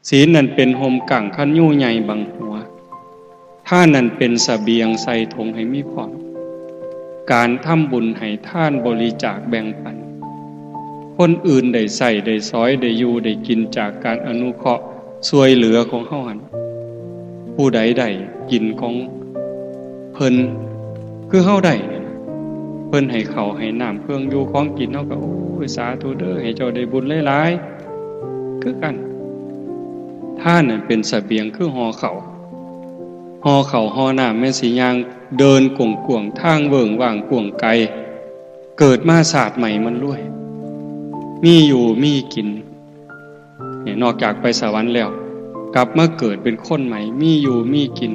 ศีลนั่นเป็นห่มกั่งคันยู่ใหญ่บังหัวท่านนั่นเป็นเสบียงใส่ถุงให้มีพร้อมการทำบุญให้ท่านบริจาคแบ่งปันคนอื่นได้ใส่ได้ซอยได้อยู่ได้กินจากการอนุเคราะห์ช่วยเหลือของเฮาหันผู้ใดได้กินของเพิ่นคือเฮาได้เพิ่นให้ข้าวให้น้ำเครื่องอยู่ของกินเฮาก็โอ้ยสาธุเด้อให้เจ้าได้บุญหลายๆคือกันท่านนั่นเป็นเสบียงคือห่อข้าวห่อน้ำแม่สิย่างเดินกวงๆทางเบิ่งว่างกวงไกลเกิดมาศาสตร์ใหม่มันรวยมีอยู่มีกินเนี่ยนอกจากไปสวรรค์แล้วกลับมาเกิดเป็นคนใหม่มีอยู่มีกิน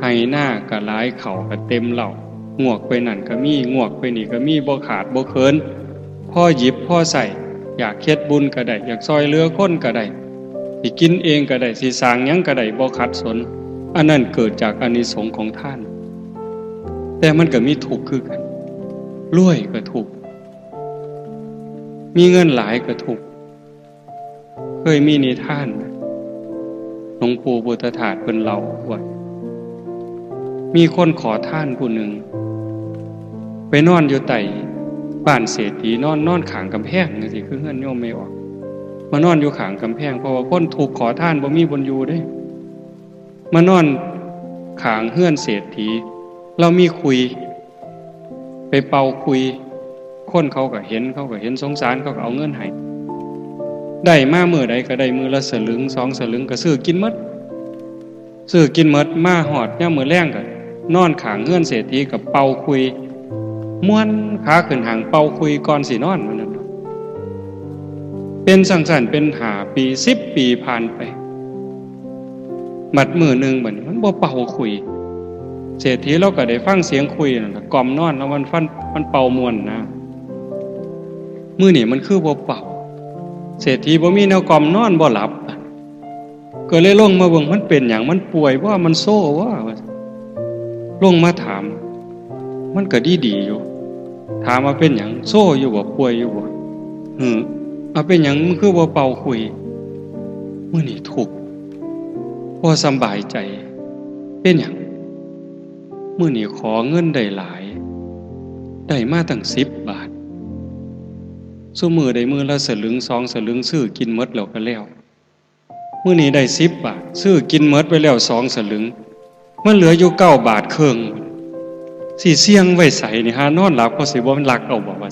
ให้หน้าก็หลายเข่าก็เต็มเหล่างวกไปนั่นก็มีงวกไปนี่ก็มีบ่ขาดบ่เคินพ่อหยิบพ่อใส่อยากเฮ็ดบุญก็ได้อยากซอยเหลือคนก็ได้สิกินเองก็ได้สิสร้างหยังก็ได้บ่ขัดสนอันนั้นเกิดจากอานิสงส์ของท่านแต่มันก็มีทุกข์คือกันรวยก็ทุกข์มีเงินหลายก็ทุกข์เคยมีนิทานหลวงปู่พุทธทาสเพิ่นเล่าว่ามีคนขอทานผู้หนึ่งไปนอนอยู่ใต้บ้านเศรษฐีนอนข้างกำแพงจังซี่คือเฮือนโยมไม่ออกมานอนอยู่ข้างกำแพงเพราะว่าคนถูกขอทานบ่มีบนอยู่เด้มานอนข้างเฮือนเศรษฐีเรามีคุยไปเป่าคุยคนเขาก็เห็นสงสารเขาก็เอาเงินให้ได้มามื้อใดก็ได้มื้อละสลึง2สลึงก็ซื้อกินหมดมาฮอดยามมื้อแลงก็นอนข้างเฮือนเศรษฐีกับเป่าคุยม่วนขาขึ้นหางเป่าคุยก่อนสินอนมันนั่นเป็นสั่นเป็น5ปี10ปีผ่านไปบัดมื้อนึงบัดนี้มันบ่เป่าคุยเศรษฐีเราก็ได้ฟังเสียงคุยนั่นล่ะกล่อมนอนแล้วมันเป่าม่วนนะมื้อนี้มันคือบ่เป่าเศรษฐีบ่มีแนวกล่อมนอนบ่หลับก็เลยลงมาเบิ่งมันเป็นหยังมันป่วยว่ามันโซ่ว่าลงมาถามมันก็ดีอยู่ถามว่าเป็นหยังโซ่อยู่บ่ป่วยอยู่บ่เอาเป็นหยังมันคือบ่เป่าคุยมื้อนี้ทุกข์บ่สำบายใจเป็นหยังมื้อนี้ขอเงินได้หลายได้มาตั้ง10 บาทซุมื้อได้มื้อละสลึง2สลึงซื้อกินหมดแล้วก็แล้วมื้อนี้ได้10 บาทซื้อกินหมดไปแล้ว2สลึงมันเหลืออยู่9 บาทครึ่งสิเสี่ยงไว้ใส่นี่หานอนหลับก็สิบ่มันลักเอาบ่ว่า